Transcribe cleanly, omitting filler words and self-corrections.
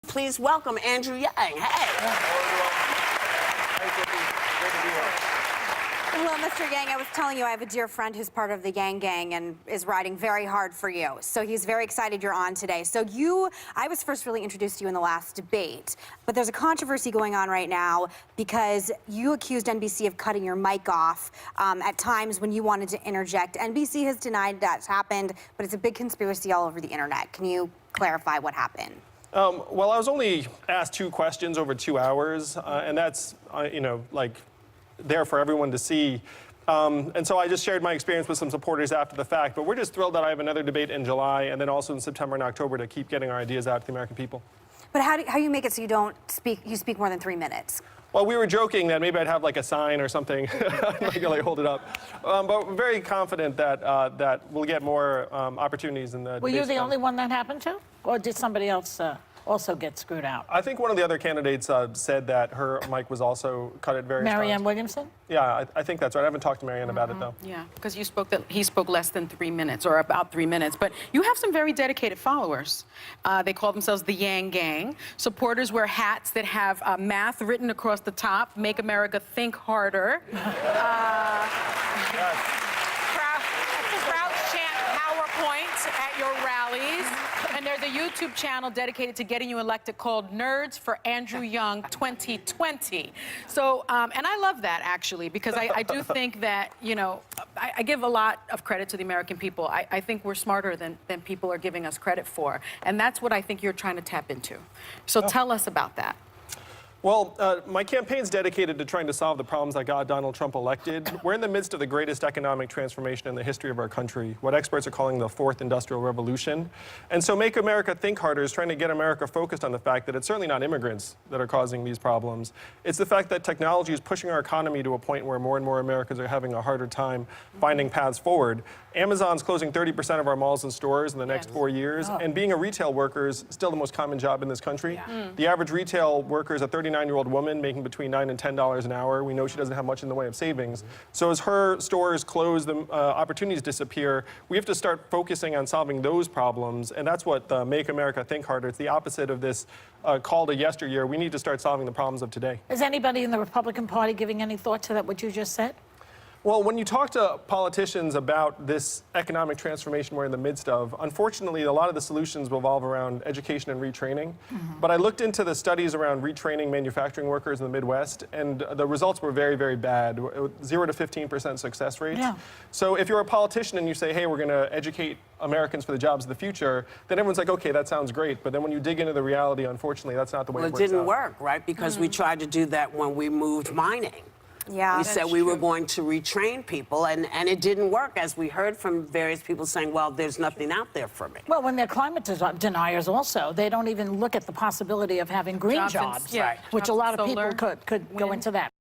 Please welcome Andrew Yang. Hey. Hello, Mr. Yang. I was telling you I have a dear friend who's part of the Yang Gang and is riding very hard for you. So he's very excited you're on today. So I was first really introduced to you in the last debate, but there's a controversy going on right now because you accused NBC of cutting your mic off at times when you wanted to interject. NBC has denied that's happened, but it's a big conspiracy all over the internet. Can you clarify what happened? Well, I was only asked 2 questions over 2 hours, and that's, there for everyone to see. And so I just shared my experience with some supporters after the fact. But we're just thrilled that I have another debate in July and then also in September and October to keep getting our ideas out to the American people. But how do you make it so you speak more than 3 minutes? Well, we were joking that maybe I'd have like a sign or something, like hold it up. But we're very confident that we'll get more opportunities in the Were you the only one that happened to? Or did somebody else also get screwed out? I think one of the other candidates said that her mic was also cut at various times. Marianne Williamson? Yeah, I think that's right. I haven't talked to Marianne about it, though. Yeah, because he spoke less than 3 minutes, or about 3 minutes. But you have some very dedicated followers. They call themselves the Yang Gang. Supporters wear hats that have math written across the top, make America think harder. Crowds chant PowerPoint at your rallies. And there's a YouTube channel dedicated to getting you elected called Nerds for Andrew Yang 2020. So, and I love that, actually, because I do think that, you know, I give a lot of credit to the American people. I think we're smarter than people are giving us credit for. And that's what I think you're trying to tap into. So tell us about that. Well, my campaign's dedicated to trying to solve the problems that got Donald Trump elected. We're in the midst of the greatest economic transformation in the history of our country, what experts are calling the fourth industrial revolution. And so Make America Think Harder is trying to get America focused on the fact that it's certainly not immigrants that are causing these problems. It's the fact that technology is pushing our economy to a point where more and more Americans are having a harder time finding paths forward. Amazon's closing 30% of our malls and stores in the next 4 years, and being a retail worker is still the most common job in this country. The average retail worker is a 39-year-old woman making between $9 and $10 an hour. We know she doesn't have much in the way of savings. So as her stores close, the opportunities disappear. We have to start focusing on solving those problems, and that's what Make America Think Harder. It's the opposite of this call to yesteryear. We need to start solving the problems of today. Is anybody in the Republican Party giving any thought to that, what you just said? Well, when you talk to politicians about this economic transformation we're in the midst of, unfortunately, a lot of the solutions revolve around education and retraining. But I looked into the studies around retraining manufacturing workers in the Midwest, and the results were very, very bad, 0 to 15% success rates. So if you're a politician and you say, hey, we're going to educate Americans for the jobs of the future, then everyone's like, okay, that sounds great. But then when you dig into the reality, unfortunately, that's not the way it works out. It didn't work, right? Because we tried to do that when we moved mining. Yeah, we said we were going to retrain people, and it didn't work, as we heard from various people saying, well, there's nothing out there for me. Well, when they're climate deniers also, they don't even look at the possibility of having green jobs, which a lot of people could go into that.